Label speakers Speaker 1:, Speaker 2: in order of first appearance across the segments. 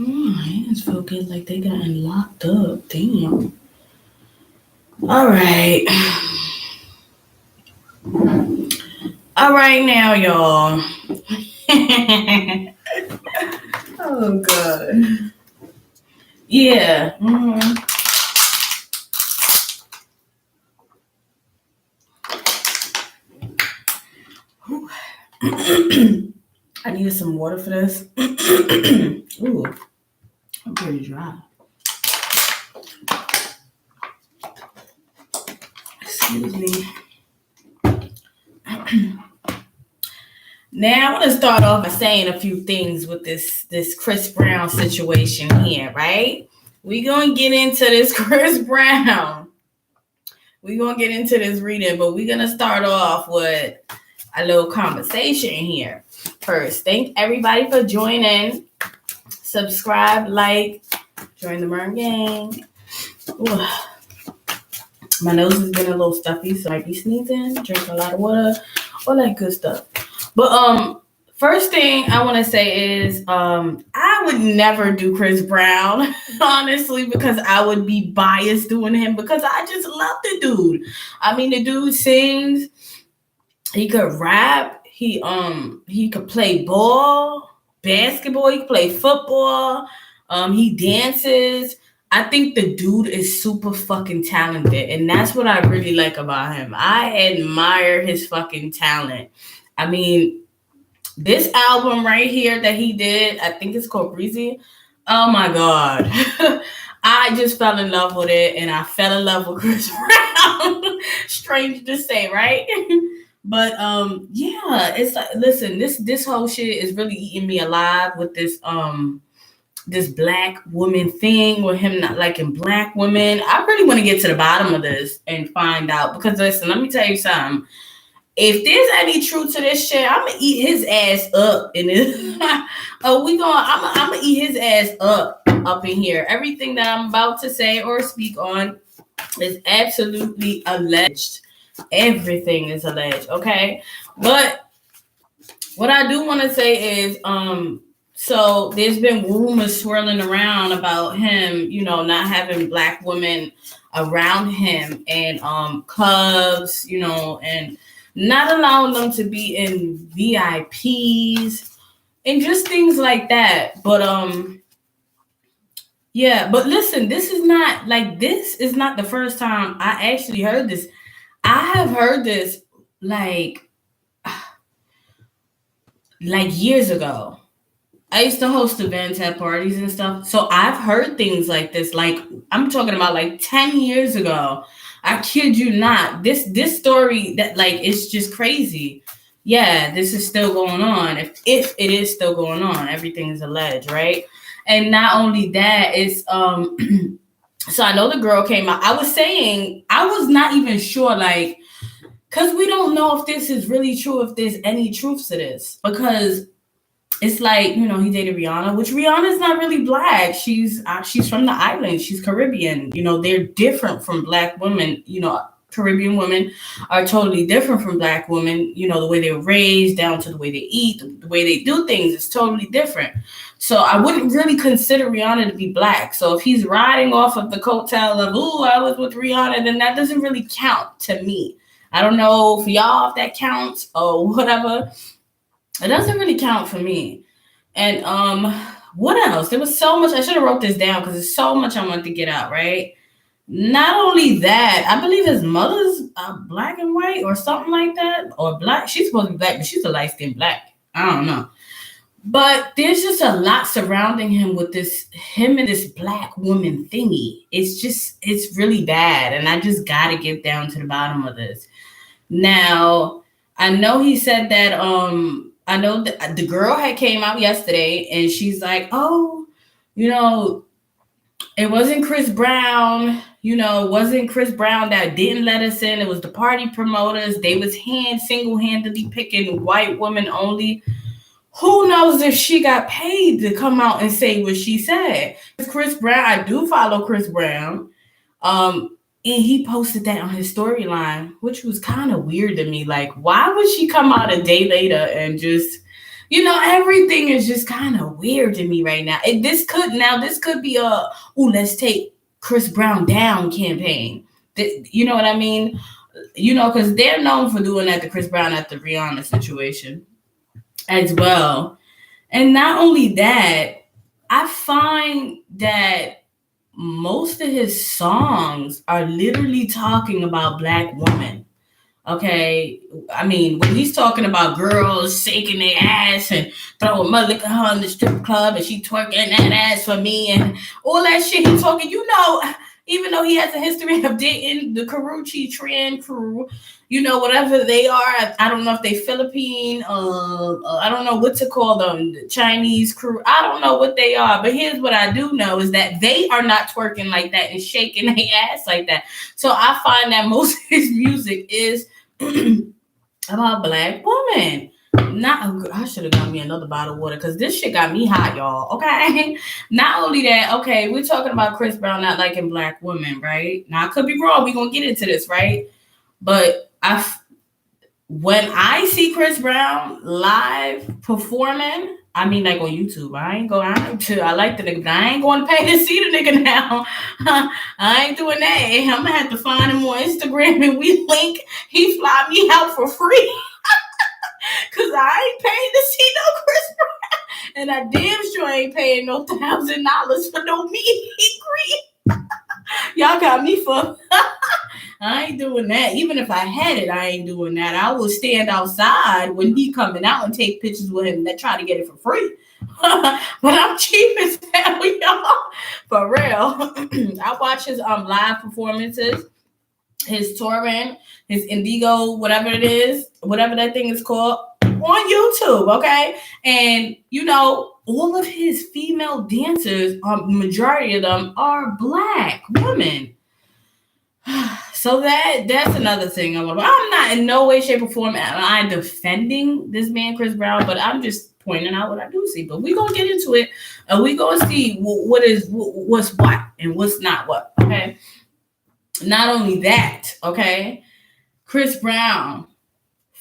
Speaker 1: My hands feel good like they got locked up. Damn. All right. All right now, y'all. Oh, God. Yeah. I needed some water for this. Ooh, I'm pretty dry. Excuse me. Now I want to start off by saying a few things with this Chris Brown situation here, right? We're gonna get into this Chris Brown. We're gonna get into this reading, but we're gonna start off with a little conversation here. First, thank everybody for joining. Subscribe, like, join the merm gang. Ooh. My nose has been a little stuffy, so I might be sneezing, drink a lot of water, all that good stuff. But first thing I want to say is I would never do Chris Brown, honestly, because I would be biased doing him because I just love the dude. I mean, the dude sings, he could rap, he could play ball, basketball, he could play football, he dances. I think the dude is super fucking talented, and that's what I really like about him. I admire his fucking talent. I mean, this album right here that he did, I think it's called Breezy. Oh my God. I just fell in love with it, and I fell in love with Chris Brown. Strange to say, right? But yeah, it's like, listen, this whole shit is really eating me alive with this black woman thing, with him not liking black women. I really want to get to the bottom of this and find out, because listen, let me tell you something. If there's any truth to this shit, I'm gonna eat his ass up in this. I'm gonna eat his ass up in here. Everything that I'm about to say or speak on is absolutely alleged. Everything is alleged, okay? But what I do want to say is, so there's been rumors swirling around about him, not having black women around him and clubs, and not allowing them to be in VIPs and just things like that. But yeah, but listen, this is not the first time I actually heard this. I have heard this like years ago. I used to host events at parties and stuff. So I've heard things like this. Like, I'm talking about like 10 years ago. I kid you not. This story that it's just crazy. Yeah, this is still going on. If it is still going on, everything is alleged, right? And not only that, it's so I know the girl came out. I was saying, I was not even sure, because we don't know if this is really true, if there's any truth to this. Because it's like, he dated Rihanna, which Rihanna's not really black. She's from the island. She's Caribbean. They're different from black women. Caribbean women are totally different from black women. The way they were raised, down to the way they eat, the way they do things is totally different. So I wouldn't really consider Rihanna to be black. So if he's riding off of the coattail of, ooh, I was with Rihanna, then that doesn't really count to me. I don't know for y'all if that counts or whatever. It doesn't really count for me. And what else? There was so much. I should have wrote this down because there's so much I wanted to get out, right? Not only that, I believe his mother's black and white or something like that. Or black. She's supposed to be black, but she's a light-skinned black. I don't know. But there's just a lot surrounding him with him and this black woman thingy. It's really bad. And I just got to get down to the bottom of this. Now, I know he said that, I know the girl had came out yesterday and she's like, oh, it wasn't Chris Brown, it wasn't Chris Brown that didn't let us in. It was the party promoters. They was single-handedly picking white women only. Who knows if she got paid to come out and say what she said? Chris Brown, I do follow Chris Brown. And he posted that on his storyline, which was kind of weird to me. Like, why would she come out a day later and just Everything is just kind of weird to me right now. This could be a let's take Chris Brown down campaign. You know what I mean? Because they're known for doing that to Chris Brown at the Rihanna situation as well. And not only that, I find that most of his songs are literally talking about Black women. Okay, I mean, when he's talking about girls shaking their ass and throwing mud liquor her in the strip club and she twerking that ass for me and all that shit, he's talking, even though he has a history of dating the Karuchi Tran crew, whatever they are. I don't know if they Philippine, I don't know what to call them, the Chinese crew. I don't know what they are, but here's what I do know is that they are not twerking like that and shaking their ass like that. So I find that most of his music is about Black women. I should have got me another bottle of water because this shit got me hot, y'all. Okay. Not only that, okay, we're talking about Chris Brown not liking Black women, right? Now I could be wrong. We're gonna get into this, right? But when I see Chris Brown live performing, I mean, like on YouTube, I like the nigga, but I ain't going to pay to see the nigga now. I ain't doing that. I'm gonna have to find him on Instagram and we link. He fly me out for free. Cause I ain't paying to see no Chris Brown, and I damn sure ain't paying no $1,000 for no meet and greet. Y'all got me for. I ain't doing that. Even if I had it, I ain't doing that. I will stand outside when he coming out and take pictures with him and try to get it for free. But I'm cheap as hell, y'all. For real. I watch his live performances, his touring, his Indigo, whatever it is, whatever that thing is called, on YouTube, okay? And, all of his female dancers, majority of them are Black women. So that's another thing. I'm not in no way, shape, or form am I defending this man, Chris Brown, but I'm just pointing out what I do see. But we're going to get into it, and we're going to see what's what and what's not what, okay? Not only that, okay, Chris Brown,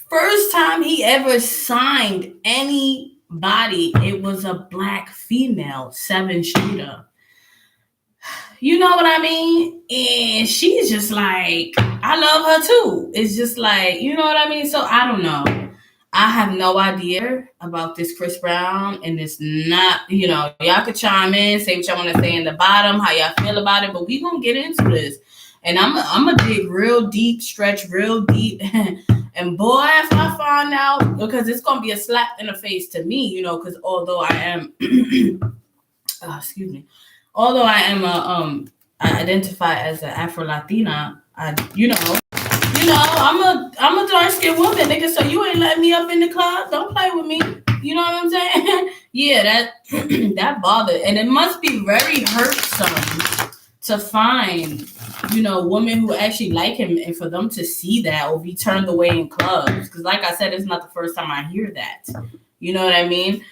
Speaker 1: first time he ever signed anybody, it was a Black female 7-shooter. You know what I mean? And she's just like, I love her too. It's just like, you know what I mean? So I don't know. I have no idea about this Chris Brown, and it's not, y'all could chime in, say what y'all want to say in the bottom, how y'all feel about it, but we gonna get into this. And I'm gonna dig real deep, stretch real deep. And boy, if I find out, because it's gonna be a slap in the face to me, because although I am, although I am I identify as an Afro-Latina, I'm a dark-skinned woman, nigga, so you ain't letting me up in the club. Don't play with me. You know what I'm saying? Yeah, that bothered. And it must be very hurtful to find, women who actually like him, and for them to see that or be turned away in clubs. Because like I said, it's not the first time I hear that. You know what I mean?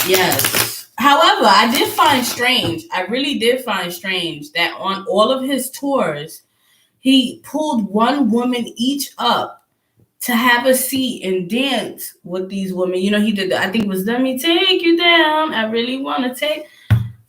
Speaker 1: Yes. However, I really did find strange that on all of his tours, he pulled one woman each up to have a seat and dance with these women. He did, I think it was Let Me Take You Down. I really want to take.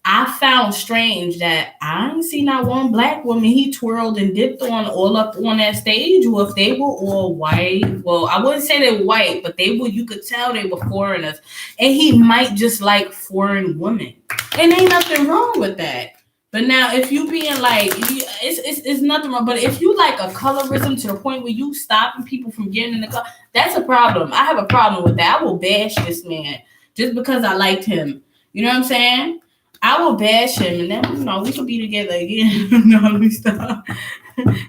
Speaker 1: I found strange that I didn't see not one Black woman he twirled and dipped on all up on that stage, or if they were all white. Well, I wouldn't say they were white, but you could tell they were foreigners. And he might just like foreign women. And ain't nothing wrong with that. But now if you being like, it's nothing wrong. But if you like a colorism to the point where you stopping people from getting in the club, that's a problem. I have a problem with that. I will bash this man just because I liked him. You know what I'm saying? I will bash him, and then we could be together again. No, let me stop.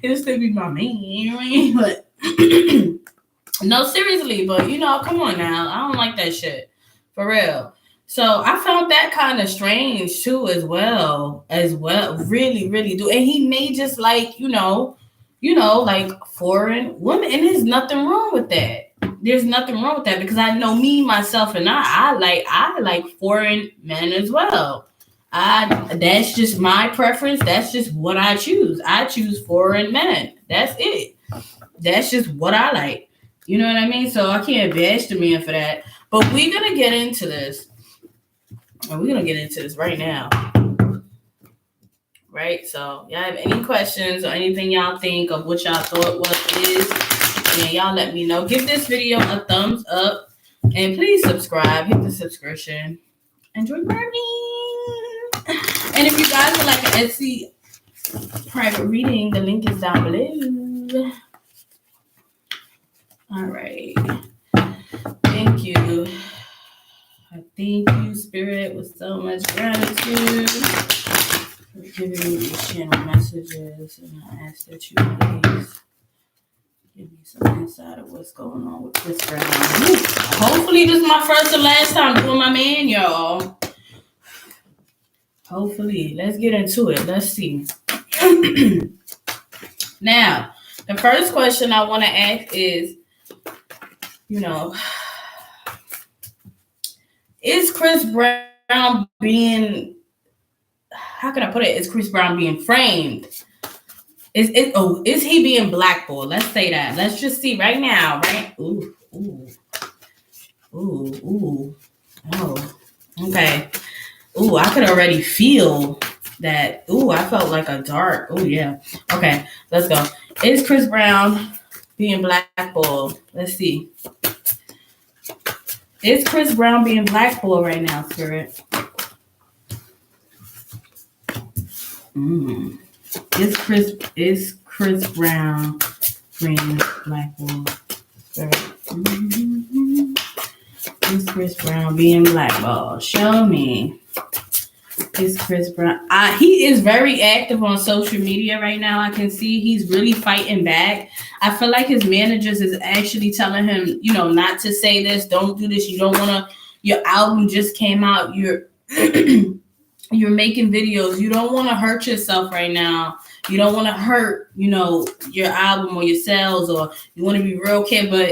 Speaker 1: It'll still be my man, you know what I mean? But no, seriously, but come on now. I don't like that shit. For real. So I found that kind of strange too, as well. Really, really do. And he may just like, like foreign women, and there's nothing wrong with that. There's nothing wrong with that, because I know me, myself, and I like foreign men as well. That's just my preference. That's just what I choose. I choose foreign men. That's it. That's just what I like. You know what I mean? So I can't bash the man for that. But we're going to get into this. And we're going to get into this right now. Right? So y'all have any questions or anything y'all think of what y'all thought what is, and y'all let me know. Give this video a thumbs up. And please subscribe. Hit the subscription. Enjoy learning. And if you guys would like an Etsy private reading, the link is down below. All right. Thank you. I thank you, Spirit, with so much gratitude for giving me these channel messages. And I ask that you please give me some insight of what's going on with Chris Brown. Hopefully this is my first and last time doing my man, y'all. Hopefully. Let's get into it. Let's see. Now, the first question I want to ask is, is Chris Brown being, how can I put it? Is Chris Brown being framed? Is he being blackballed? Let's say that. Let's just see right now, right? Ooh. Oh, okay. Ooh, I could already feel that. Ooh, I felt like a dark. Oh, yeah. Okay, let's go. Is Chris Brown being blackballed? Let's see. Is Chris Brown being blackballed right now, Spirit? Is Chris Brown being blackballed? Spirit? Is Chris Brown being blackballed? Show me. Is Chris Brown? He is very active on social media right now. I can see he's really fighting back. I feel like his managers is actually telling him, not to say this, don't do this. You don't want to. Your album just came out. You're making videos. You don't want to hurt yourself right now. You don't want to hurt, your album or your sales, or you want to be real careful.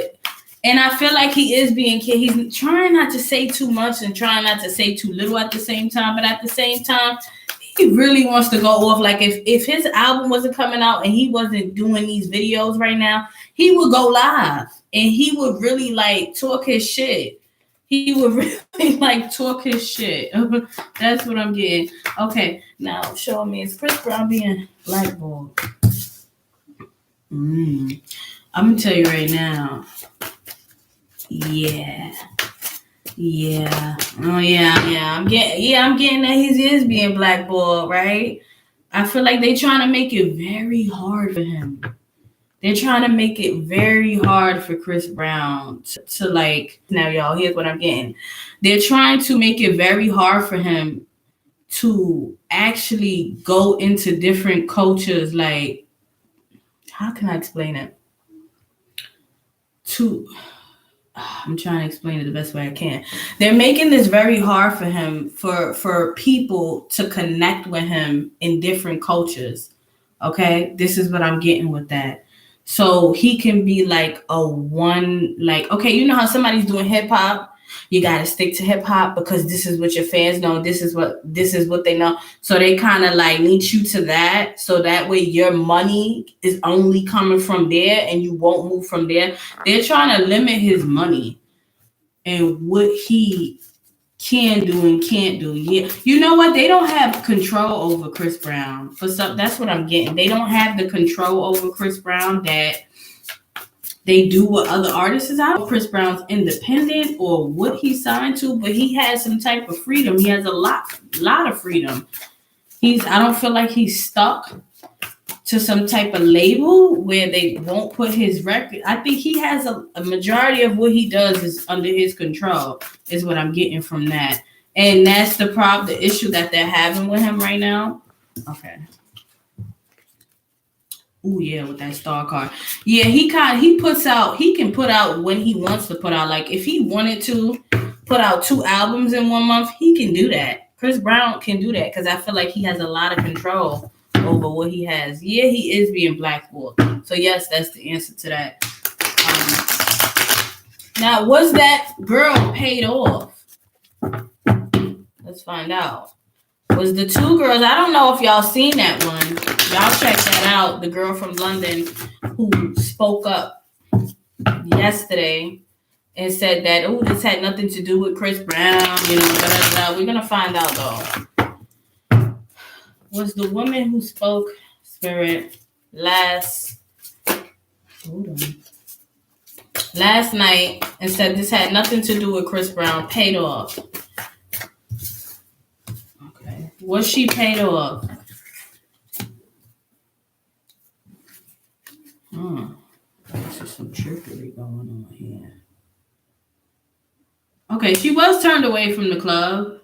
Speaker 1: And I feel like he is being careful. He's trying not to say too much and trying not to say too little at the same time. But at the same time, he really wants to go off. Like if his album wasn't coming out and he wasn't doing these videos right now, he would go live and he would really talk his shit. He would really talk his shit. That's what I'm getting. Okay, now show me. Is Chris Brown being blackballed? I'm gonna tell you right now. Yeah. Oh yeah. I'm getting that he is being blackballed, right? I feel like they're trying to make it very hard for him. They're trying to make it very hard for Chris Brown to now y'all, here's what I'm getting. They're trying to make it very hard for him to actually go into different cultures. How can I explain it? I'm trying to explain it the best way I can. They're making this very hard for him, for people to connect with him in different cultures. Okay, this is what I'm getting with that. So he can be okay, how somebody's doing hip hop, you got to stick to hip hop because this is what your fans know. This is what they know. So they kind of lead you to that. So that way your money is only coming from there and you won't move from there. They're trying to limit his money and what he can do and can't do. Yeah. You know what? They don't have control over Chris Brown. That's what I'm getting. They don't have the control over Chris Brown that they do with other artists is out. Chris Brown's independent or what he signed to, but he has some type of freedom. He has a lot of freedom. I don't feel like he's stuck to some type of label where they won't put his record. I think he has a majority of what he does is under his control, is what I'm getting from that. And that's the problem, the issue that they're having with him right now. Okay. Oh yeah, with that star card. Yeah, he can put out when he wants to put out. If he wanted to put out 2 albums in 1 month, he can do that. Chris Brown can do that because I feel like he has a lot of control over what he has. Yeah, he is being blackballed. So yes, that's the answer to that. Now, was that girl paid off? Let's find out. Was the 2 girls, I don't know if y'all seen that one. Y'all check that out. The girl from London who spoke up yesterday and said that, oh, this had nothing to do with Chris Brown, you know, blah, blah, blah. We're going to find out, though. Was the woman who spoke, Spirit, last night and said this had nothing to do with Chris Brown paid off? Okay. Was she paid off? There's some trickery going on here. Okay, she was turned away from the club.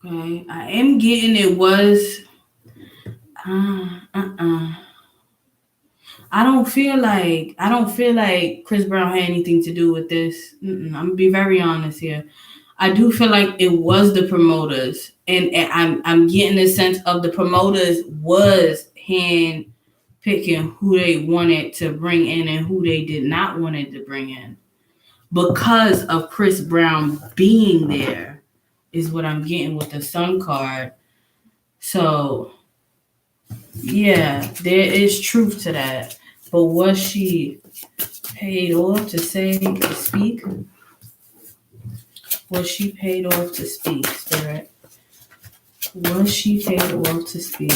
Speaker 1: Okay, I am getting it was. I don't feel like Chris Brown had anything to do with this. I'm gonna be very honest here. I do feel like it was the promoters, and I'm getting the sense of the promoters was hand picking who they wanted to bring in and who they did not wanted to bring in because of Chris Brown being there is what I'm getting with the Sun card. So yeah, there is truth to that. But was she paid off to speak? Was she paid off to speak, Spirit? Was she paid off to speak?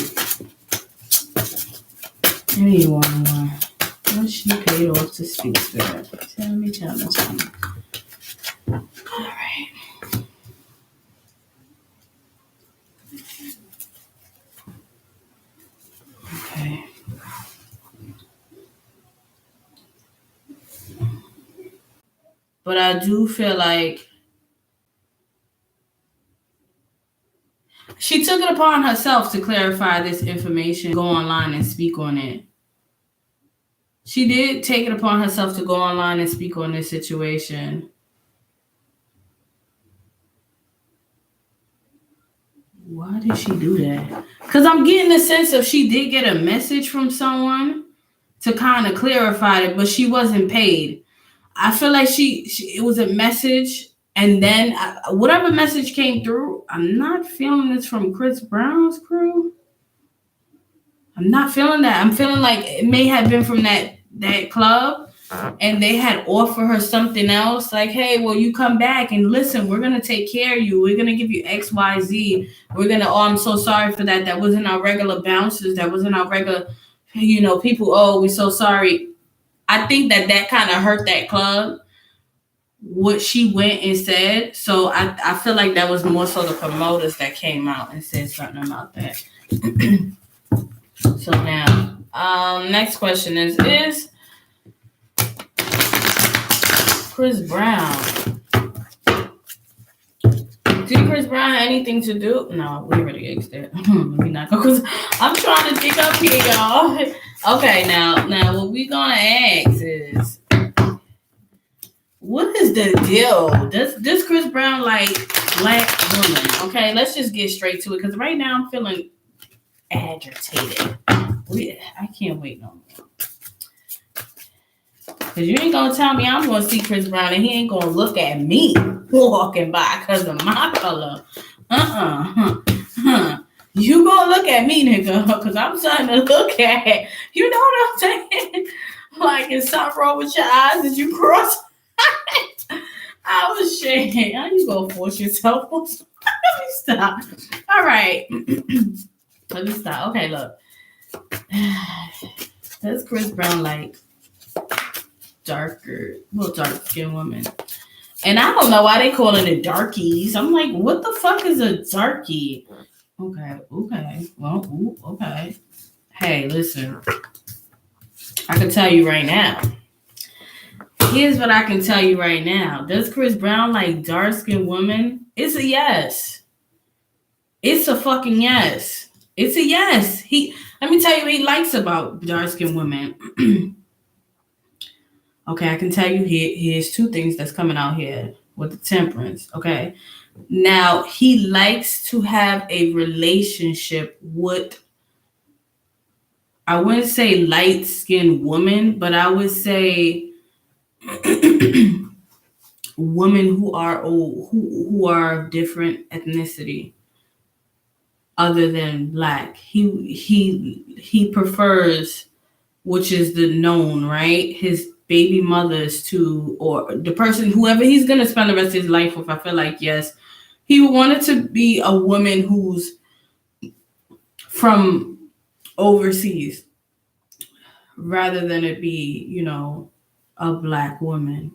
Speaker 1: Anyone? Was she paid off to speak, Spirit? Tell me. All right. Okay. But I do feel like she took it upon herself to clarify this information, go online and speak on it. She did take it upon herself to go online and speak on this situation. Why did she do that? Because I'm getting the sense of she did get a message from someone to kind of clarify it, but she wasn't paid. I feel like it was a message, and then whatever message came through, I'm not feeling this from Chris Brown's crew. I'm not feeling that. I'm feeling like it may have been from that club, and they had offered her something else, like, hey, well, you come back and listen, we're going to take care of you. We're going to give you X, Y, Z. We're going to, oh, I'm so sorry for that. That wasn't our regular bouncers. That wasn't our regular, people. Oh, we're so sorry. I think that kind of hurt that club, what she went and said. So I feel like that was more so the promoters that came out and said something about that. So now, next question is Chris Brown. Did Chris Brown have anything to do? No, we already asked that. Let me not go, because I'm trying to think up here, y'all. Okay, now what we gonna ask is, what is the deal? Does Chris Brown like black women? Okay, let's just get straight to it, because right now I'm feeling agitated. I can't wait no more. Because you ain't going to tell me I'm going to see Chris Brown and he ain't going to look at me walking by because of my color. You going to look at me, nigga, because I'm starting to look at, you know what I'm saying? Like, is something wrong with your eyes? Did you cross? I was shaking. How you going to force yourself? Let me stop. All right. Let me stop. Okay, look. Does Chris Brown like dark skinned women? And I don't know why they calling it darkies. I'm like, what the fuck is a darkie? Okay. Well, okay. Hey, listen. I can tell you right now. Here's what I can tell you right now. Does Chris Brown like dark skinned women? It's a yes. It's a fucking yes. It's a yes. Let me tell you what he likes about dark-skinned women. Okay, I can tell you here's two things that's coming out here with the temperance. Okay. Now, he likes to have a relationship with, I wouldn't say light-skinned women, but I would say women who are of different ethnicity. other than black. He prefers, which is the known, right? His baby mothers to, or the person, whoever he's gonna spend the rest of his life with. I feel like, yes, he wanted to be a woman who's from overseas rather than it be, a black woman.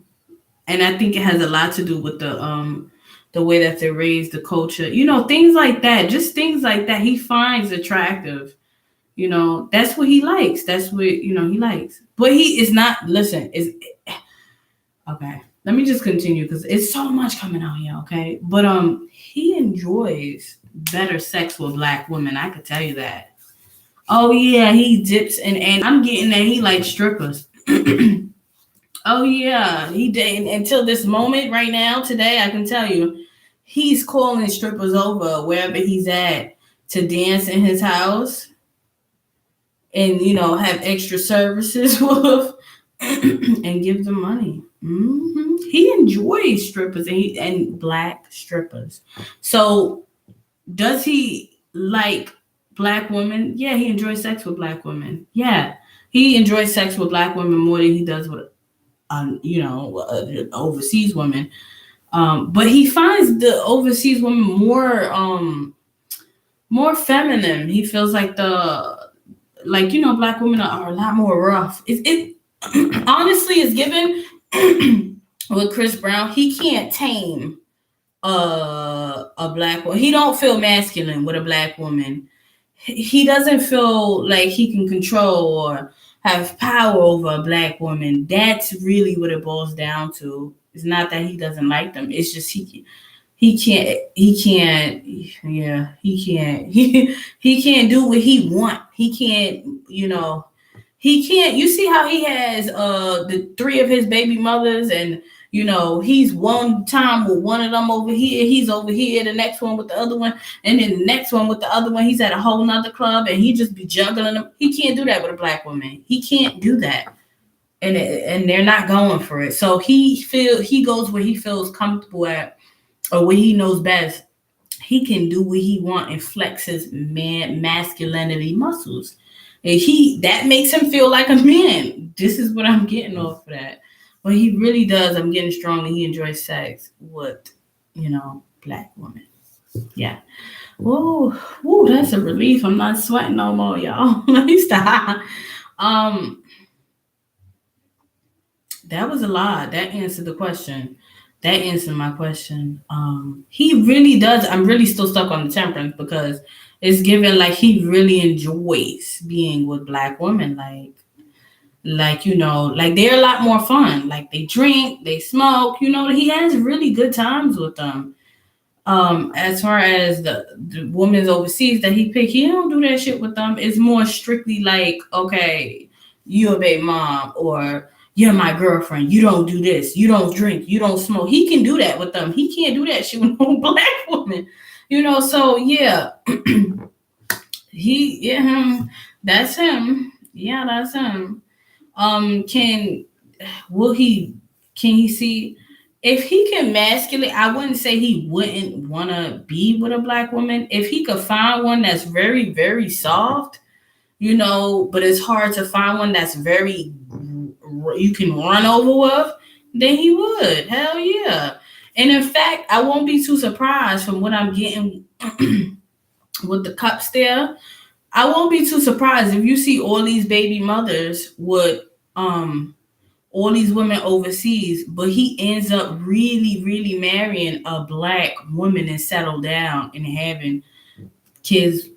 Speaker 1: And I think it has a lot to do with the way that they're raised, the culture, things like that. Just things like that he finds attractive. That's what he likes. That's what he likes. But he is not. Listen, is okay. Let me just continue because it's so much coming out here. Okay, but he enjoys better sex with black women. I could tell you that. Oh yeah, he dips and I'm getting that he likes strippers. Oh yeah, he did until this moment right now today. I can tell you, he's calling strippers over wherever he's at to dance in his house and have extra services with and give them money. He enjoys strippers and black strippers. So does he like black women? Yeah, he enjoys sex with black women. Yeah, he enjoys sex with black women more than he does with overseas women. But he finds the overseas women more feminine. He feels like black women are a lot more rough. It honestly is given with Chris Brown. He can't tame a black woman. He don't feel masculine with a black woman. He doesn't feel like he can control or have power over a black woman. That's really what it boils down to. It's not that he doesn't like them. It's just he can't do what he want. He can't, you see how he has the 3 of his baby mothers, and he's one time with one of them over here, he's over here, the next one with the other one, and then the next one with the other one, he's at a whole nother club, and he just be juggling them. He can't do that with a black woman. He can't do that. And they're not going for it. So he goes where he feels comfortable at, or what he knows best. He can do what he want and flex his masculinity muscles. And that makes him feel like a man. This is what I'm getting off of that. But he really does. I'm getting strong, and he enjoys sex with, black women. Yeah. Whoa, that's a relief. I'm not sweating no more, y'all. Let me stop. That was a lot. That answered the question. That answered my question. He really does. I'm really still stuck on the temperance because it's given like he really enjoys being with black women. Like they're a lot more fun. Like they drink, they smoke. He has really good times with them. As far as the women overseas that he picked, he don't do that shit with them. It's more strictly like, okay, you a baby mom, or you're my girlfriend. You don't do this. You don't drink. You don't smoke. He can do that with them. He can't do that shit with no black woman. So yeah, that's him. Yeah, that's him. Can he see if he can masculate? I wouldn't say he wouldn't want to be with a black woman. If he could find one that's very, very soft, but it's hard to find one that's very, you can run over with, then he would. Hell yeah. And in fact, I won't be too surprised from what I'm getting with the cups there. I won't be too surprised if you see all these baby mothers with all these women overseas, but he ends up really, really marrying a black woman and settle down and having kids,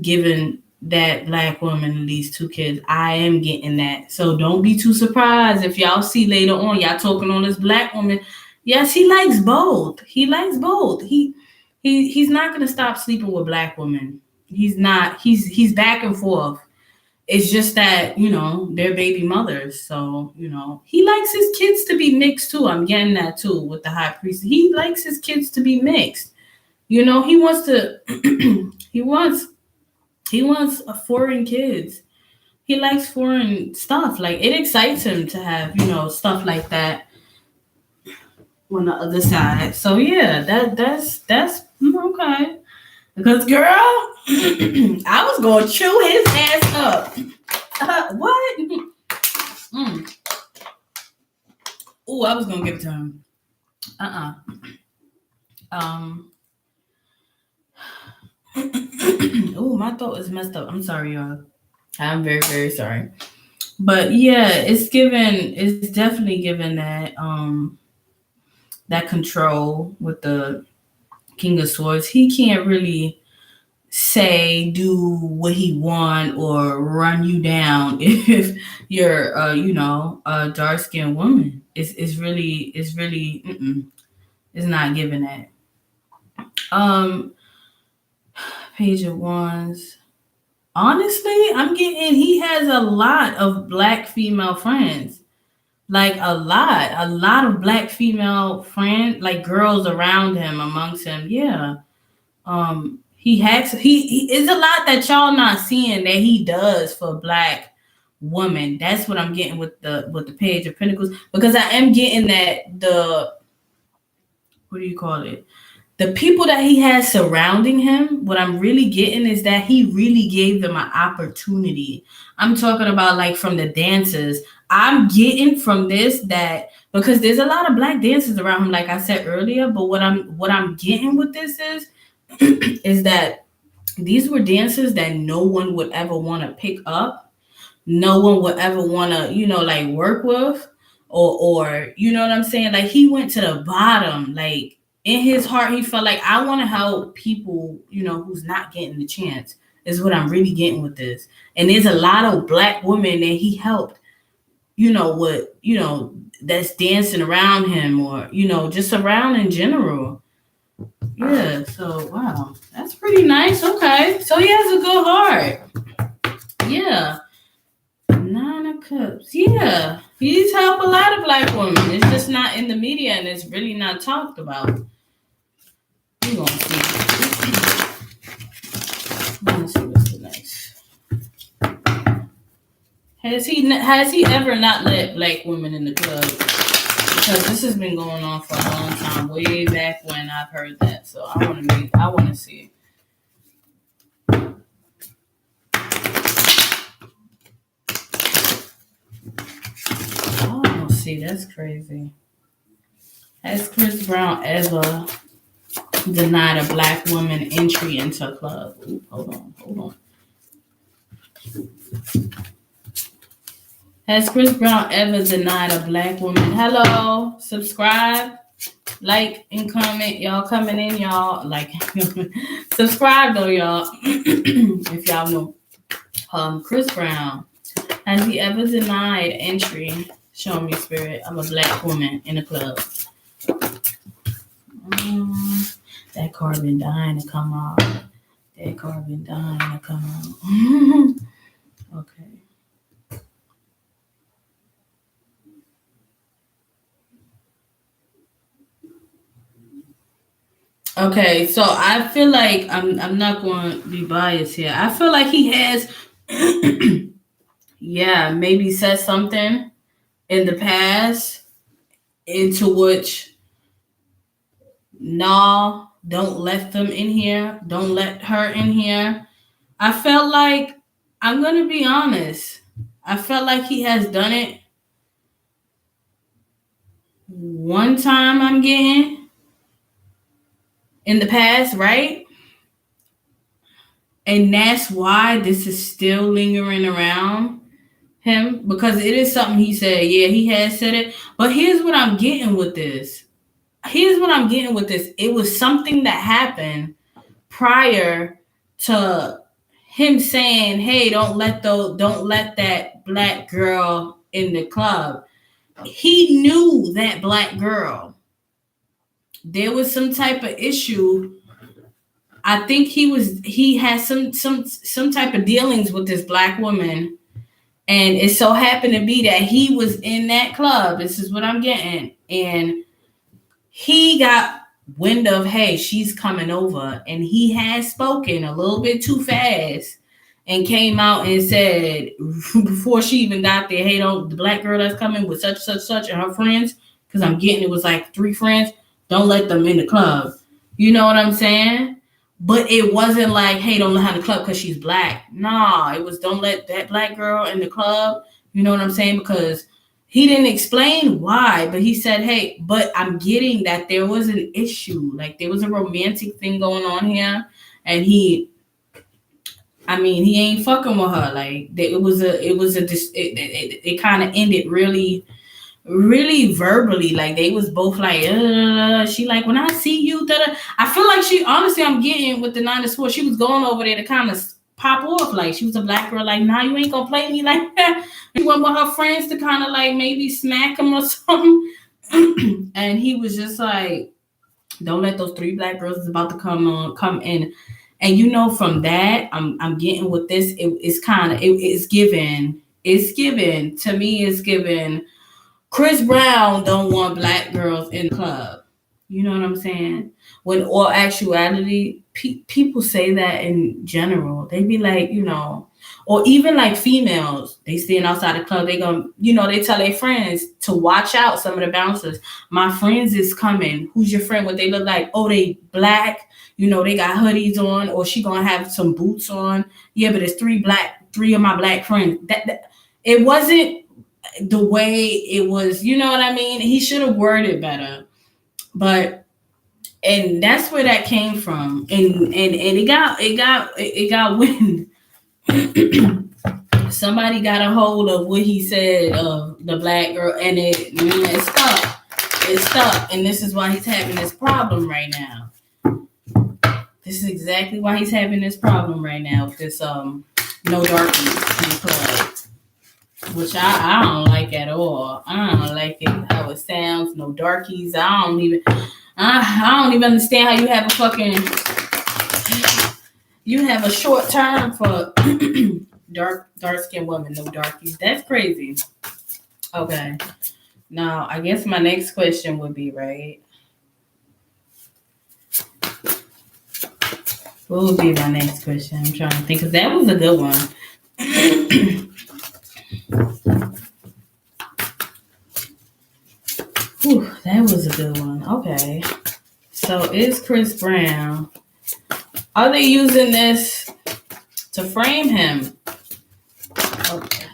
Speaker 1: giving that black woman these 2 kids. I am getting that. So don't be too surprised if y'all see later on y'all talking on this black woman. Yes, he likes both. He likes both. He's not gonna stop sleeping with black women. He's not. He's back and forth. It's just that, they're baby mothers. So, he likes his kids to be mixed too. I'm getting that too with the high priest. He likes his kids to be mixed. He wants to, he wants foreign kids. He likes foreign stuff. Like, it excites him to have, stuff like that on the other side. So yeah, that's okay. Because, girl, I was going to chew his ass up. What? Oh, I was going to give it to him. Oh, my throat is messed up. I'm sorry, y'all. I'm very, very sorry. But yeah, it's definitely given that that control with the King of Swords. He can't really say do what he want or run you down if you're a dark-skinned woman. It's really it's not given that. Page of Wands. Honestly, he has a lot of black female friends. Like a lot of black female friends, like girls around him, amongst him. Yeah. He is a lot that y'all not seeing that he does for black women. That's what I'm getting with the Page of Pentacles, because I am getting that what do you call it? The people that he has surrounding him, what I'm really getting is that he really gave them an opportunity. I'm talking about like from the dancers. I'm getting from this that because there's a lot of black dancers around him, like I said earlier, but what I'm getting with this is that these were dancers that no one would ever want to pick up. No one would ever want to, like work with or you know what I'm saying? Like he went to the bottom, like in his heart, he felt like I want to help people, who's not getting the chance, is what I'm really getting with this. And there's a lot of black women that he helped, that's dancing around him or, just around in general. Yeah. So, wow, that's pretty nice. Okay. So he has a good heart. Yeah. 9 of Cups. Yeah. He's helped a lot of black women. It's just not in the media and it's really not talked about. We're gonna see. Let's see what's the next. Has he ever not let black women in the club? Because this has been going on for a long time, way back when I've heard that. So I want to see. Oh, see, that's crazy. Has Chris Brown ever denied a black woman entry into a club? Ooh, hold on. Has Chris Brown ever denied a black woman? Hello, subscribe, like, and comment. Y'all coming in, y'all. Like, subscribe though, y'all. If y'all know. Chris Brown. Has he ever denied entry? Show me, spirit, of a black woman in a club. That card been dying to come out. Okay. Okay, so I feel like I'm not going to be biased here. I feel like he has, yeah, maybe said something in the past into which, no, don't let them in here. Don't let her in here. I felt like, I'm going to be honest, I felt like he has done it one time, I'm getting, in the past, right? And that's why this is still lingering around him, because it is something he said. Yeah, he has said it. But here's what I'm getting with this. It was something that happened prior to him saying, hey, don't let that black girl in the club. He knew that black girl. There was some type of issue. I think he had some type of dealings with this black woman. And it so happened to be that he was in that club. This is what I'm getting. And he got wind of, hey, she's coming over. And he had spoken a little bit too fast and came out and said, before she even got there, hey, the black girl that's coming with such and her friends, because I'm getting it was like 3 friends, don't let them in the club. You know what I'm saying? But it wasn't like, hey, don't let her in the club because she's black. Nah, it was don't let that black girl in the club. You know what I'm saying? Because he didn't explain why, but he said, hey, but I'm getting that there was an issue. Like there was a romantic thing going on here. And he ain't fucking with her. Like it kind of ended really verbally. Like they was both like, she like, when I see you, I feel like she, honestly, I'm getting with the 9 to 4, she was going over there to kind of pop off. Like she was a black girl, like, nah, you ain't gonna play me like that. She went with her friends to kind of like maybe smack him or something. And he was just like, don't let those 3 black girls is about to come in. And you know, from that, I'm getting with this, it's given to me, it's given Chris Brown don't want black girls in the club. You know what I'm saying? When all actuality, people say that in general. They be like, you know, or even like females, they stand outside the club. They gonna, you know, they tell their friends to watch out. Some of the bouncers, my friends is coming. Who's your friend? What they look like? Oh, they black. You know, they got hoodies on, or she gonna have some boots on. Yeah, but it's 3 of my black friends. That it wasn't the way it was, you know what I mean? He should have worded better. But and that's where that came from. And it got wind. Somebody got a hold of what he said of the black girl, and it stuck. It stuck. And this is why he's having this problem right now. This is exactly why he's having this problem right now with this no darkies in the club. Which I don't like at all. I don't like it how it sounds. No darkies. I don't even understand how you have a short term for dark skinned women. No darkies. That's crazy. Okay. Now I guess my next question would be, right? What would be my next question? I'm trying to think, because that was a good one. Whew, that was a good one. Okay. So is Chris Brown, are they using this to frame him? Okay.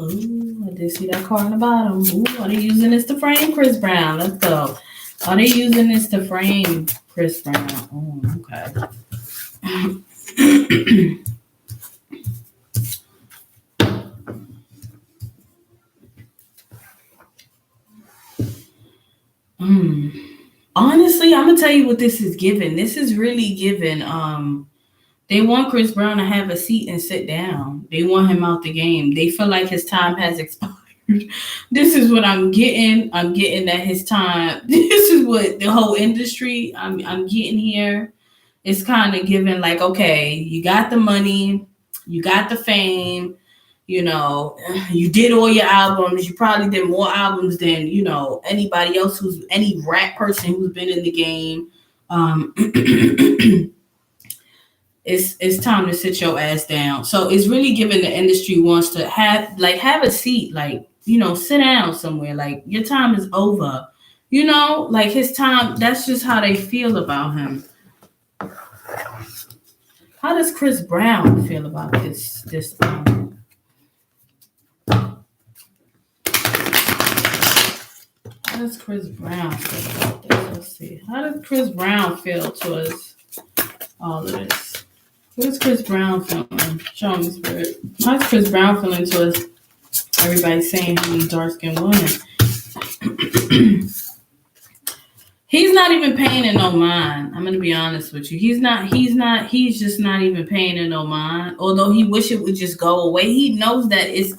Speaker 1: Ooh, I did see that car on the bottom. Ooh, are they using this to frame Chris Brown? Let's go. Are they using this to frame Chris Brown? Oh, okay. Honestly, I'm gonna tell you what this is giving. This is really giving. They want Chris Brown to have a seat and sit down. They want him out the game. They feel like his time has expired. This is what I'm getting. I'm getting that his time. This is what the whole industry I'm getting here. It's kind of giving like, okay, you got the money, you got the fame, you know, you did all your albums. You probably did more albums than, you know, anybody else any rap person who's been in the game. It's time to sit your ass down. So it's really giving the industry wants to have a seat, like, you know, sit down somewhere. Like, your time is over. You know, like his time, that's just how they feel about him. How does Chris Brown feel about this? How does Chris Brown feel about this? Let's see. How does Chris Brown feel towards all of this? What is Chris Brown feeling? Show me, Spirit. How's Chris Brown feeling towards everybody saying he's dark-skinned woman? He's not even paying it no mind. I'm gonna be honest with you. He's just not even paying it no mind. Although he wish it would just go away. He knows that it's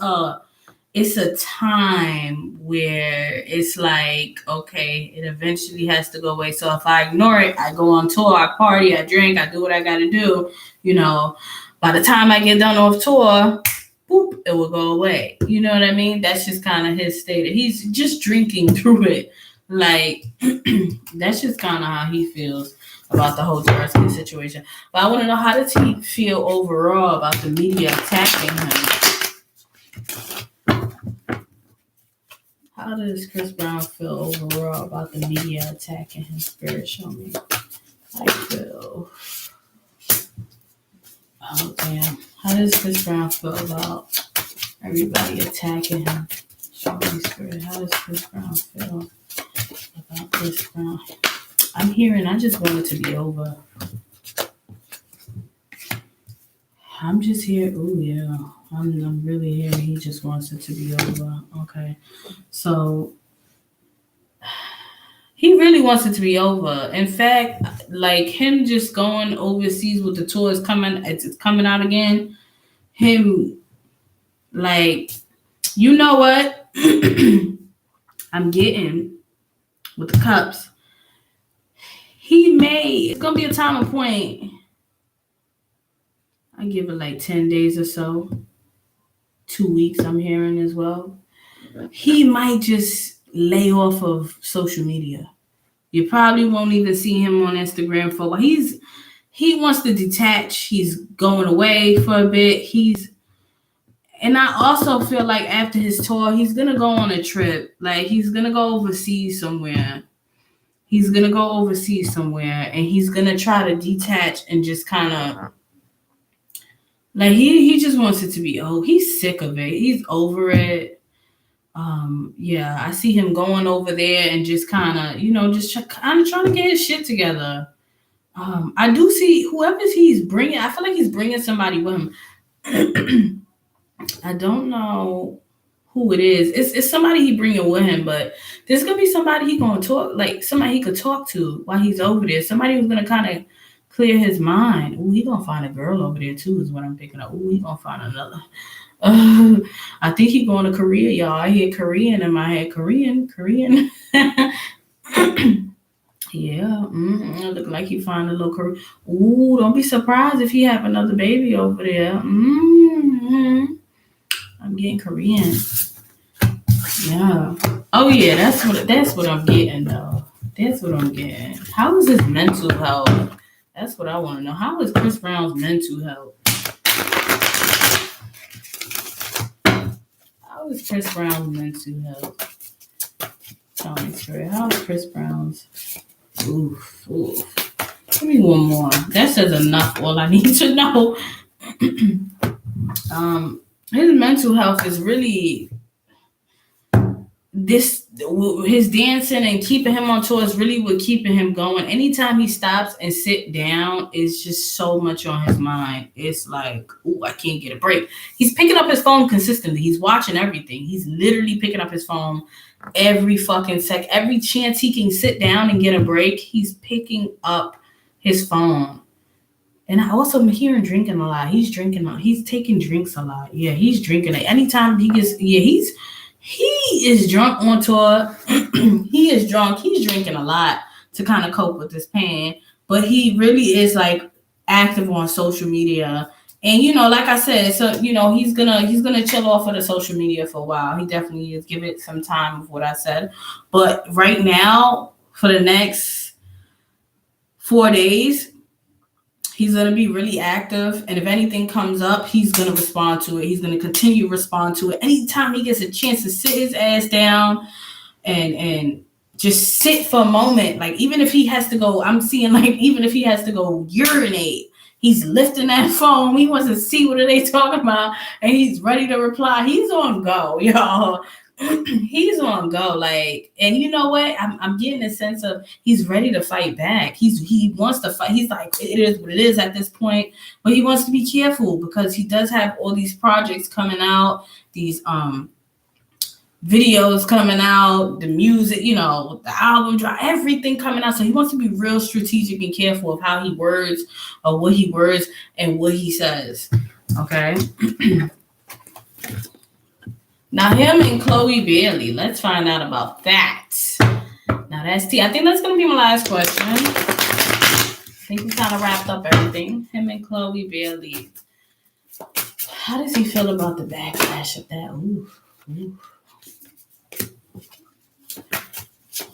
Speaker 1: a time where it's like, okay, it eventually has to go away. So if I ignore it, I go on tour, I party, I drink, I do what I gotta do, you know. By the time I get done off tour, boop, it will go away. You know what I mean? That's just kind of his state. He's just drinking through it. Like, that's just kind of how he feels about the whole dark-skin situation. But I want to know, how does he feel overall about the media attacking him? How does Chris Brown feel overall about the media attacking his spirit? Show me. I feel. Oh, damn. How does Chris Brown feel about everybody attacking him? Show me spirit. How does Chris Brown feel about Chris Brown? I'm hearing, I just want it to be over. I'm just here. Oh, yeah. I'm really hearing he just wants it to be over. Okay. So he really wants it to be over. In fact, like him just going overseas with the tour is it's coming out again. Him, like, you know what? I'm getting with the cups. It's gonna be a time and point. I give it like 10 days or so. 2 weeks, I'm hearing as well. He might just lay off of social media. You probably won't even see him on Instagram for a while. He wants to detach. He's going away for a bit. And I also feel like after his tour, he's gonna go on a trip. Like he's gonna go overseas somewhere. And he's gonna try to detach and just kind of like he just wants it to be he's sick of it. He's over it. Yeah, I see him going over there and just kind of, just kind of trying to get his shit together. I do see whoever he's bringing. I feel like he's bringing somebody with him. I don't know who it is. It's somebody he bringing with him, but there's gonna be somebody he gonna talk, like somebody he could talk to while he's over there. Somebody who's gonna kind of clear his mind. Ooh, he gonna find a girl over there too, is what I'm picking up. Ooh, he gonna find another. I think he going to Korea, y'all. I hear Korean in my head. Korean. Yeah, look like he find a little Korean. Ooh, don't be surprised if he have another baby over there. I'm getting Korean. Yeah. Oh yeah, that's what I'm getting though. That's what I'm getting. How is his mental health? That's what I want to know. How is Chris Brown's mental health? How is Chris Brown's mental health? Tell me straight. How is Chris Brown's? Oof. Give me one more. That says enough. All I need to know. His mental health is really his dancing and keeping him on tour is really what keeping him going. Anytime he stops and sit down, it's just so much on his mind. It's like, I can't get a break. He's picking up his phone consistently. He's watching everything. He's literally picking up his phone every fucking sec. Every chance he can sit down and get a break, he's picking up his phone. And I also am hearing drinking a lot. He's taking drinks a lot. Yeah, he's drinking it. Anytime he gets, he is drunk on tour. He is drunk. He's drinking a lot to kind of cope with this pain. But he really is like active on social media. And like I said, so he's gonna chill off of the social media for a while. He definitely is. Give it some time of what I said. But right now, for the next 4 days, he's going to be really active. And if anything comes up, he's going to respond to it. He's going to continue to respond to it. Anytime he gets a chance to sit his ass down and just sit for a moment, like even if he has to go, I'm seeing like even if he has to go urinate, he's lifting that phone. He wants to see what are they talking about. And he's ready to reply. He's on go, y'all. He's on go, like, and you know what? I'm getting a sense of he's ready to fight back. He wants to fight. He's like, it is what it is at this point, but he wants to be careful because he does have all these projects coming out, these videos coming out, the music, the album drop, everything coming out. So he wants to be real strategic and careful of how he words or what he words and what he says. Okay. Now, him and Chloe Bailey, let's find out about that. Now, that's T. I think that's going to be my last question. I think we kind of wrapped up everything. Him and Chloe Bailey. How does he feel about the backlash of that? Ooh.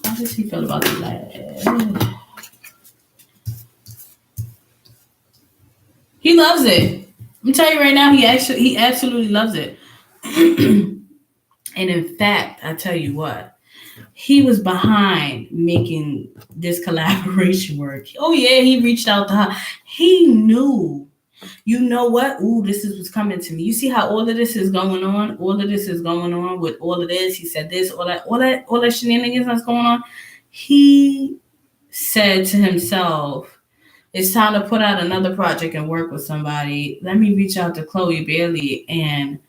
Speaker 1: How does he feel about that? He loves it. I'm telling you right now, he absolutely loves it. And in fact, I tell you what, he was behind making this collaboration work. Oh yeah, he reached out to her. He knew. You know what? Ooh, this is what's coming to me. You see how all of this is going on? All of this is going on with all of this. He said this, all that shenanigans that's going on. He said to himself, it's time to put out another project and work with somebody. Let me reach out to Chloe Bailey, and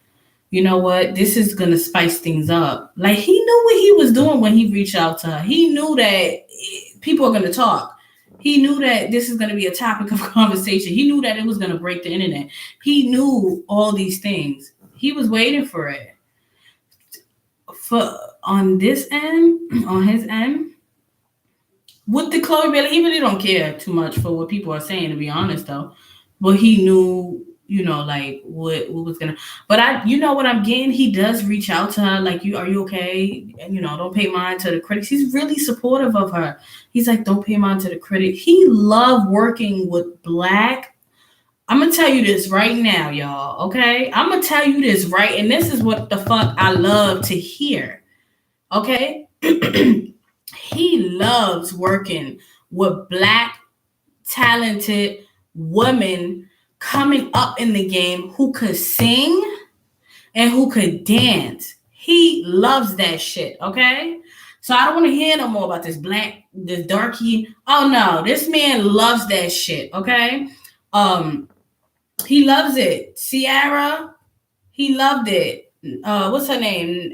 Speaker 1: you know what? This is gonna spice things up. Like, he knew what he was doing when he reached out to her. He knew that people are gonna talk. He knew that this is gonna be a topic of conversation. He knew that it was gonna break the internet. He knew all these things. He was waiting for it. For on this end, on his end, with the Chloe Bailey, he really don't care too much for what people are saying, to be honest, though. But he knew, you know, like what was gonna. But you know what I'm getting? He does reach out to her, like, are you okay? And, you know, don't pay mind to the critics. He's really supportive of her. He's like, don't pay mind to the critic. He loved working with Black. I'm gonna tell you this right now, y'all. Okay, I'm gonna tell you this right, and this is what the fuck I love to hear. Okay. He loves working with Black, talented women coming up in the game who could sing and who could dance. He loves that shit, okay? So I don't want to hear no more about this darky. Oh no, this man loves that shit, okay? He loves it. Ciara, he loved it. What's her name?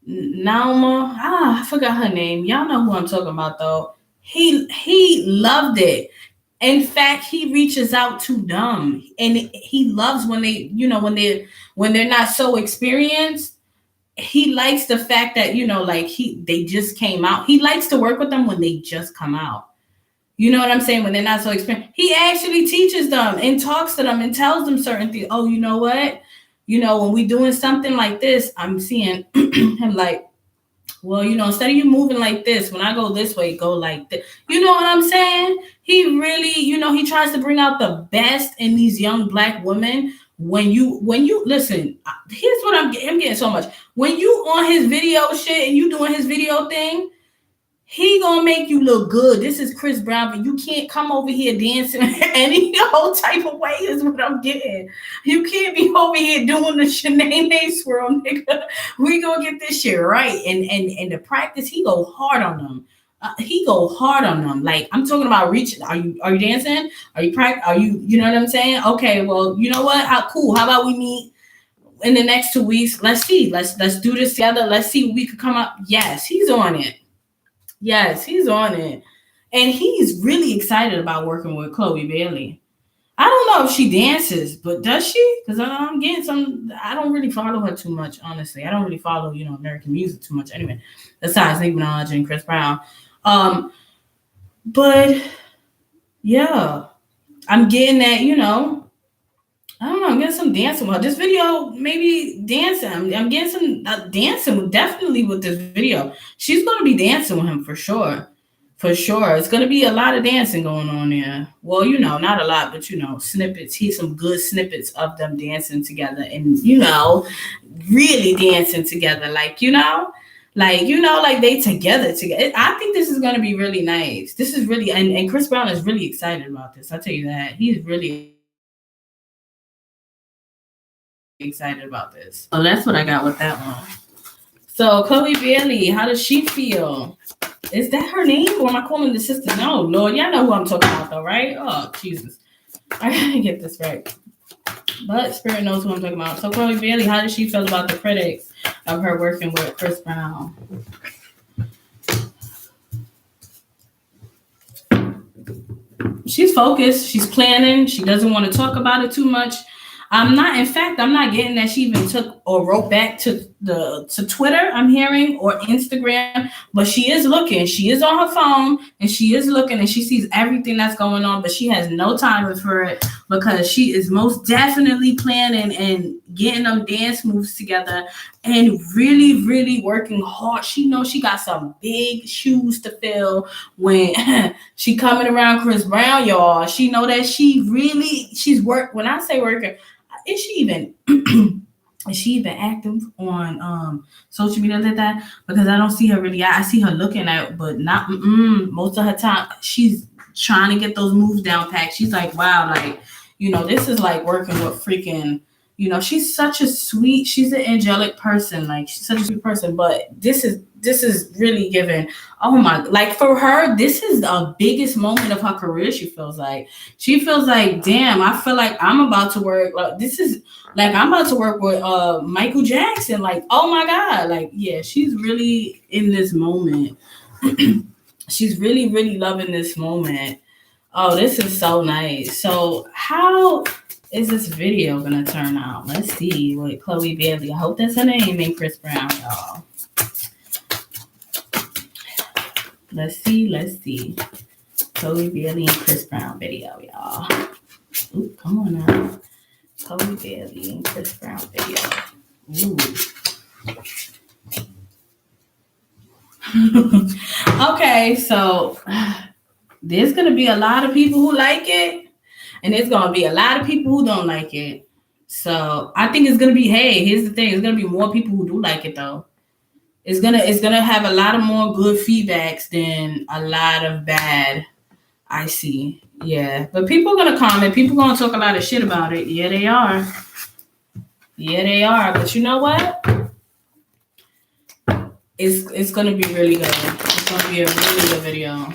Speaker 1: Nauma. I forgot her name. Y'all know who I'm talking about, though. He loved it. In fact, he reaches out to them, and he loves when they, you know, when they're not so experienced. He likes the fact that, you know, like they just came out. He likes to work with them when they just come out. You know what I'm saying? When they're not so experienced, he actually teaches them and talks to them and tells them certain things. Oh, you know what? You know, when we doing something like this, I'm seeing him like, well, you know, instead of you moving like this, when I go this way, go like this. You know what I'm saying? He really, you know, he tries to bring out the best in these young Black women. When you listen, here's what I'm getting so much. When you on his video shit and you doing his video thing, he gonna make you look good. This is Chris Brown, but you can't come over here dancing any whole type of way is what I'm getting. You can't be over here doing the Shanae swirl, nigga. We gonna get this shit right. And the practice, he go hard on them. He go hard on them. Like, I'm talking about reaching. Are you dancing? Are you you know what I'm saying? Okay, well, you know what? How cool. How about we meet in the next 2 weeks? Let's see. Let's do this together. Let's see what we could come up. Yes, he's on it. Yes, he's on it. And he's really excited about working with Chloe Bailey. I don't know if she dances, but does she? Because I'm getting some. I don't really follow her too much, honestly. I don't really follow, you know, American music too much anyway, besides Nicki Minaj and Chris Brown. But yeah, I'm getting that, you know, I don't know. I'm getting some dancing with her. This video, maybe dancing. I'm getting some dancing definitely with this video. She's going to be dancing with him for sure. For sure. It's going to be a lot of dancing going on there. Well, you know, not a lot, but, you know, snippets. Here's some good snippets of them dancing together and, you know, really dancing together. Like, you know, like they together. I think this is going to be really nice. This is really, and Chris Brown is really excited about this. I'll tell you that. He's really excited about this. So that's what I got with that one. So Chloe Bailey, how does she feel? Is that her name, or am I calling the sister? No, Lord, y'all know who I'm talking about, though, right? Oh, Jesus, I gotta get this right. But Spirit knows who I'm talking about. So Chloe Bailey, how does she feel about the critics of her working with Chris Brown? She's focused. She's planning. She doesn't want to talk about it too much. I'm not getting that she even took or wrote back to Twitter, I'm hearing, or Instagram, but she is looking. She is on her phone and she is looking and she sees everything that's going on, but she has no time for it because she is most definitely planning and getting them dance moves together and really, really working hard. She knows she got some big shoes to fill when she coming around Chris Brown, y'all. She know that she's work. When I say working, is she even Is she even active on social media like that? Because I don't see her really. I see her looking at, but not most of her time. She's trying to get those moves down packed. She's like, wow, like, this is like working with freaking. She's such a sweet. She's an angelic person. Like, she's such a sweet person. But this is really giving. Oh my! Like, for her, this is the biggest moment of her career. She feels like. Damn. I feel like I'm about to work. Like, this is. Like, I'm about to work with Michael Jackson. Like, oh my God. Like, yeah, she's really in this moment. She's really, really loving this moment. Oh, this is so nice. So how is this video going to turn out? Let's see with Chloe Bailey. I hope that's her name and Chris Brown, y'all. Let's see. Chloe Bailey and Chris Brown video, y'all. Ooh, come on now. Chloe Bailey and Chris Brown video. Ooh. Okay, so there's going to be a lot of people who like it, and there's going to be a lot of people who don't like it. So I think it's going to be, hey, here's the thing. It's going to be more people who do like it, though. It's gonna have a lot of more good feedbacks than a lot of bad. I see. Yeah, but people are gonna comment. People are gonna talk a lot of shit about it. Yeah, they are. But you know what? It's gonna be really good. It's gonna be a really good video.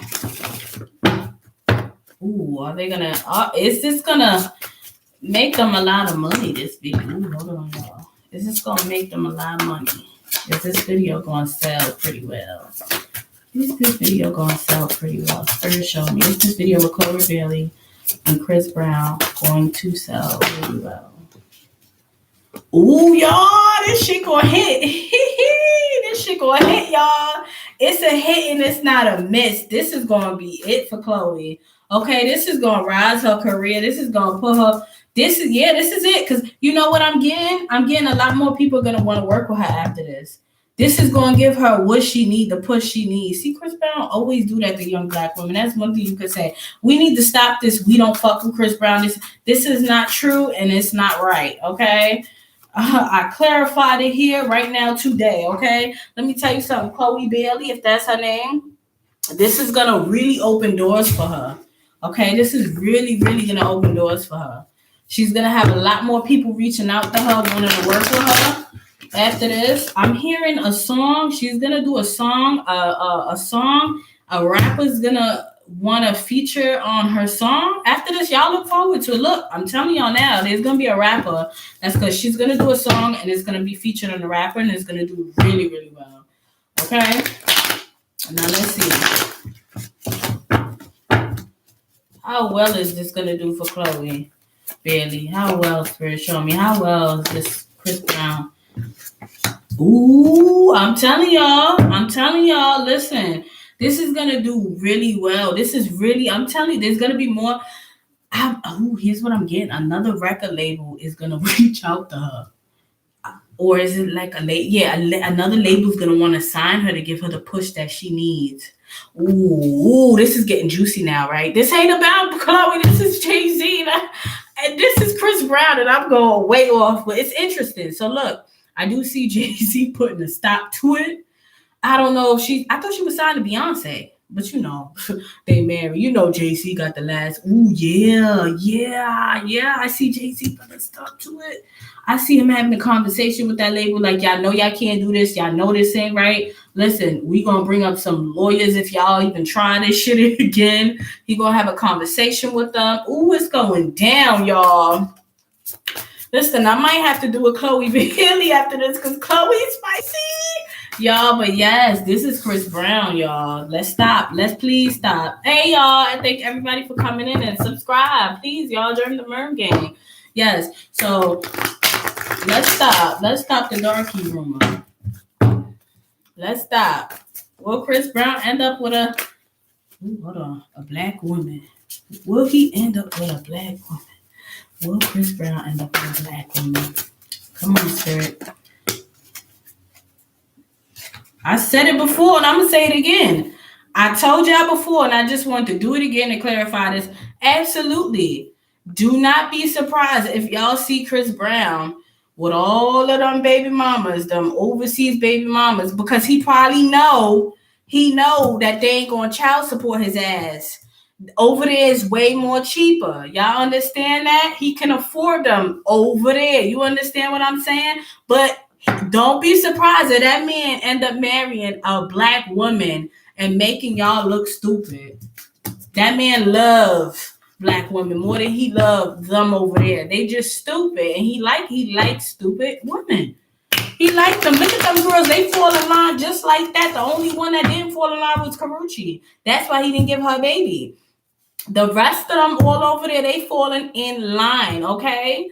Speaker 1: Ooh, are they gonna? Is this gonna make them a lot of money? This video. Ooh, hold on, y'all. Is this gonna make them a lot of money? Is this video gonna sell pretty well? Is this video gonna sell pretty well? Spirit show me. Is this video with Chloe Bailey and Chris Brown going to sell really well? Ooh, y'all, this shit gonna hit. This shit gonna hit, y'all. It's a hit and it's not a miss. This is gonna be it for Chloe. Okay, this is gonna rise her career. This is gonna put her. This is it. Cause you know what I'm getting? I'm getting a lot more people gonna want to work with her after this. This is going to give her what she needs, the push she needs. See, Chris Brown always do that to young black women. That's one thing you could say. We need to stop this. We don't fuck with Chris Brown. This is not true and it's not right, okay? I clarified it here right now today, okay? Let me tell you something. Chloe Bailey, if that's her name, this is going to really open doors for her, okay? This is really, really going to open doors for her. She's going to have a lot more people reaching out to her, wanting to work with her. After this, I'm hearing a song. She's gonna do a song. A rapper's gonna want to feature on her song. After this, y'all look forward to it. Look, I'm telling y'all now, there's gonna be a rapper. That's because she's gonna do a song and it's gonna be featured on the rapper and it's gonna do really, really well. Okay. Now let's see. How well is this gonna do for Chloe Bailey? How well, Spirit, show me. How well is this Chris Brown? Ooh, I'm telling y'all, listen, this is going to do really well. This is really, I'm telling you, there's going to be more. Here's what I'm getting. Another record label is going to reach out to her. Or is it like another label's going to want to sign her to give her the push that she needs. Ooh, this is getting juicy now, right? This ain't about Chloe. This is Jay-Z. And this is Chris Brown, and I'm going way off. But it's interesting. So look. I do see Jay-Z putting a stop to it. I don't know if I thought she was signed to Beyonce, but they married. Jay-Z got the last. Ooh, yeah. I see Jay-Z putting a stop to it. I see him having a conversation with that label. Like, y'all know y'all can't do this. Y'all know this ain't right. Listen, we gonna bring up some lawyers if y'all even try this shit again. He gonna have a conversation with them. Ooh, it's going down, y'all. Listen, I might have to do a Chloe Bailey after this because Chloe's spicy. Y'all, but yes, this is Chris Brown, y'all. Let's stop. Let's please stop. Hey, y'all, I thank everybody for coming in and subscribe. Please, y'all, join the Merm gang. Yes, so let's stop. Let's stop the darky rumor. Let's stop. Will Chris Brown end up with a black woman? Will he end up with a black woman? Will Chris Brown end up with a black woman? Come on, Spirit. I said it before, and I'm going to say it again. I told y'all before, and I just want to do it again to clarify this. Absolutely. Do not be surprised if y'all see Chris Brown with all of them baby mamas, them overseas baby mamas, because he probably know that they ain't gonna child support his ass. Over there is way more cheaper. Y'all understand that? He can afford them over there. You understand what I'm saying? But don't be surprised if that man end up marrying a black woman and making y'all look stupid. That man love black women more than he loved them over there. They just stupid, and he likes stupid women. He liked them. Look at them girls. They fall in line just like that. The only one that didn't fall in line was Karuchi. That's why he didn't give her a baby. The rest of them all over there, they falling in line, okay?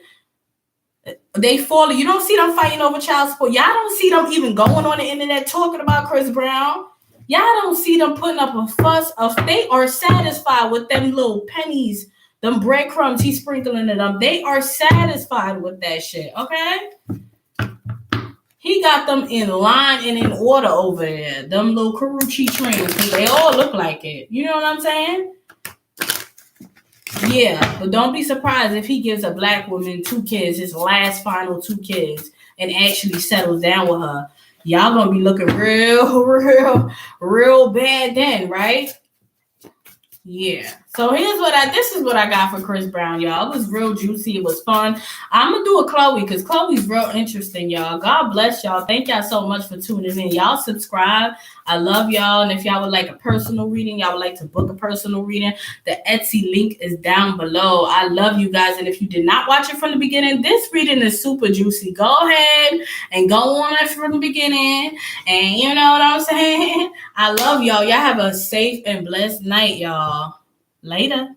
Speaker 1: They falling. You don't see them fighting over child support. Y'all don't see them even going on the internet talking about Chris Brown. Y'all don't see them putting up a fuss. They are satisfied with them little pennies, them breadcrumbs he's sprinkling in them. They are satisfied with that shit, okay? He got them in line and in order over there. Them little Karuchi trains. They all look like it. You know what I'm saying? Yeah, but don't be surprised if he gives a black woman 2 kids, his last final 2 kids, and actually settles down with her. Y'all gonna be looking real bad then, right? Yeah. So this is what I got for Chris Brown, y'all. It was real juicy. It was fun. I'm gonna do a Chloe because Chloe's real interesting, y'all. God bless y'all. Thank y'all so much for tuning in. Y'all subscribe. I love y'all. And if y'all would like a personal reading, y'all would like to book a personal reading, the Etsy link is down below. I love you guys. And if you did not watch it from the beginning, this reading is super juicy. Go ahead and go on it from the beginning. And you know what I'm saying? I love y'all. Y'all have a safe and blessed night, y'all. Later.